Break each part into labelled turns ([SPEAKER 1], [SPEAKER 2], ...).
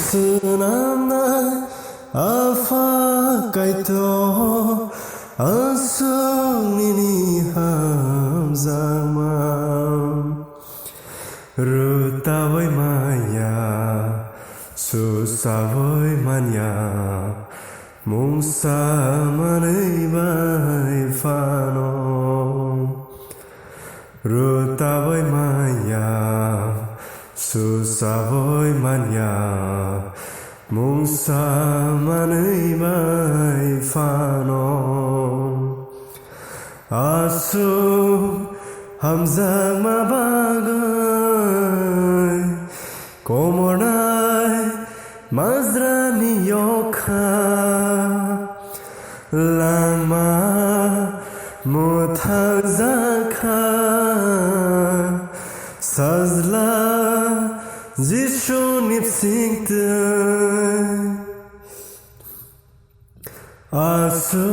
[SPEAKER 1] Senamna afa kaito asunini hamzama Rutawai maya susawai manya Mungsa manai bai fano Rutawai maya susawai manya Mungsa manai bai fano Asu hamzang mabagai Komonai mazrani yokha Lama muthazakha Sazla zishu nipsingte Asu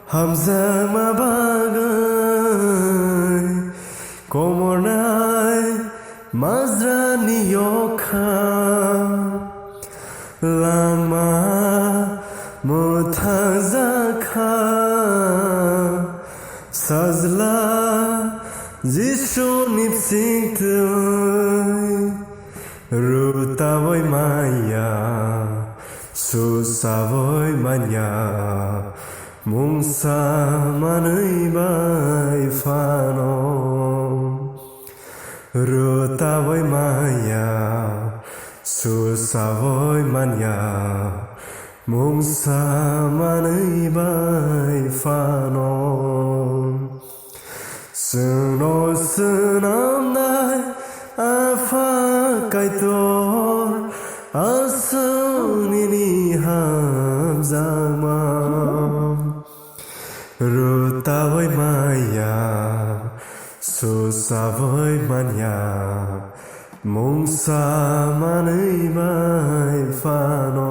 [SPEAKER 1] hamza mabagai Komonai mazrani yokha Lama muthazakha Sazla zishu nipsingte Rutawai maya susawai manya Mungsa manai bai fano Rutawai maya susawai manya Mungsa manai bai fano Seno senam nai afa kaitor asunini hamzama Rutawai maya susawai manya Mungsa manai bai fano